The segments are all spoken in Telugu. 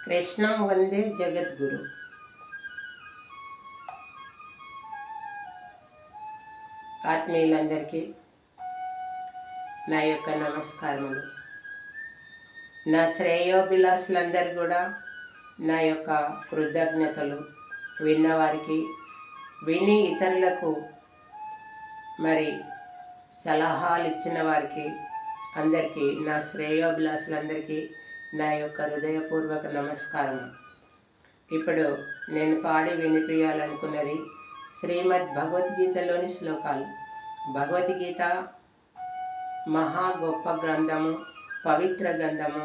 కృష్ణం వందే జగద్గురు. ఆత్మీయులందరికీ నా యొక్క నమస్కారములు. నా శ్రేయోభిలాషులందరూ కూడా నా యొక్క కృతజ్ఞతలు. విన్నవారికి, విని ఇతరులకు మరి సలహాలు ఇచ్చిన వారికి అందరికీ, నా శ్రేయోభిలాషులందరికీ నా యొక్క హృదయపూర్వక నమస్కారం. ఇప్పుడు నేను పాడి వినిపించాలనుకున్నది శ్రీమద్ భగవద్గీతలోని శ్లోకాలు. భగవద్గీత మహా గొప్ప గ్రంథము, పవిత్ర గ్రంథము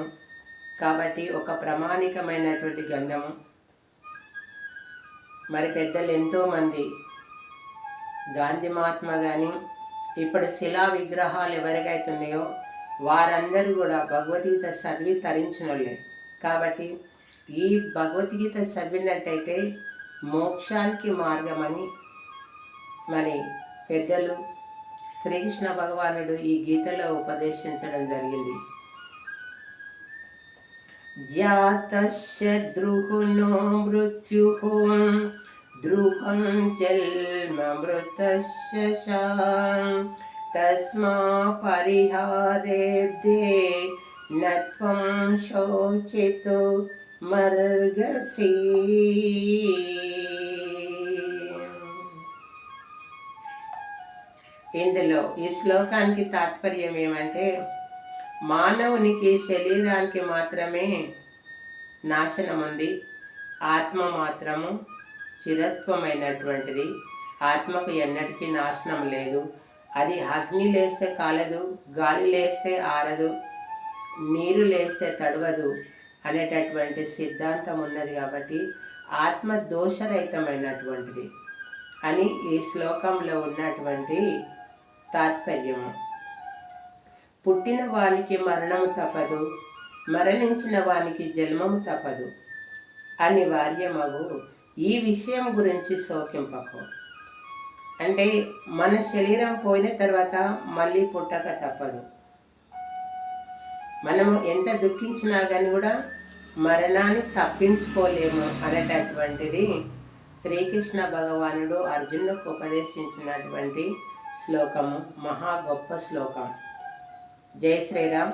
కాబట్టి ఒక ప్రామాణికమైనటువంటి గ్రంథము. మరి పెద్దలు ఎంతోమంది, గాంధీ మహాత్మా కానీ ఇప్పుడు శిలా విగ్రహాలు ఎవరికైతే ఉన్నాయో వారందరూ కూడా భగవద్గీత చదివి తరించినోళ్ళే. కాబట్టి ఈ భగవద్గీత చదివినట్టయితే మోక్షానికి మార్గమని మరి పెద్దలు శ్రీకృష్ణ భగవానుడు ఈ గీతలో ఉపదేశించడం జరిగింది. జాతస్య ద్రుహునో మృత్యుః ద్రుహం జన్మ మృతస్య చ తస్మా పరిహారేద్దే నత్వం శోచితో మర్గసి. ఇందులో ఈ శ్లోకానికి తాత్పర్యం ఏమంటే, మానవునికి శరీరానికి మాత్రమే నాశనం ఉంది, ఆత్మ మాత్రము చిరత్వమైనటువంటిది. ఆత్మకు ఎన్నటికీ నాశనం లేదు. అది అగ్ని లేస్తే కాలదు, గాలి లేస్తే ఆరదు, నీరు లేస్తే తడవదు అనేటటువంటి సిద్ధాంతం ఉన్నది. కాబట్టి ఆత్మ దోషరహితమైనటువంటిది అని ఈ శ్లోకంలో ఉన్నటువంటి తాత్పర్యము. పుట్టిన వానికి మరణము తప్పదు, మరణించిన వానికి జన్మము తప్పదు. అనివార్యమగు ఈ విషయం గురించి శోకింపకు. అంటే మన శరీరం పోయిన తర్వాత మళ్ళీ పుట్టక తప్పదు. మనము ఎంత దుఃఖించినా కానీ కూడా మరణాన్ని తప్పించుకోలేము అనేటటువంటిది శ్రీకృష్ణ భగవానుడు అర్జునుడికి ఉపదేశించినటువంటి శ్లోకము. మహా గొప్ప శ్లోకం. జై శ్రీరామ్.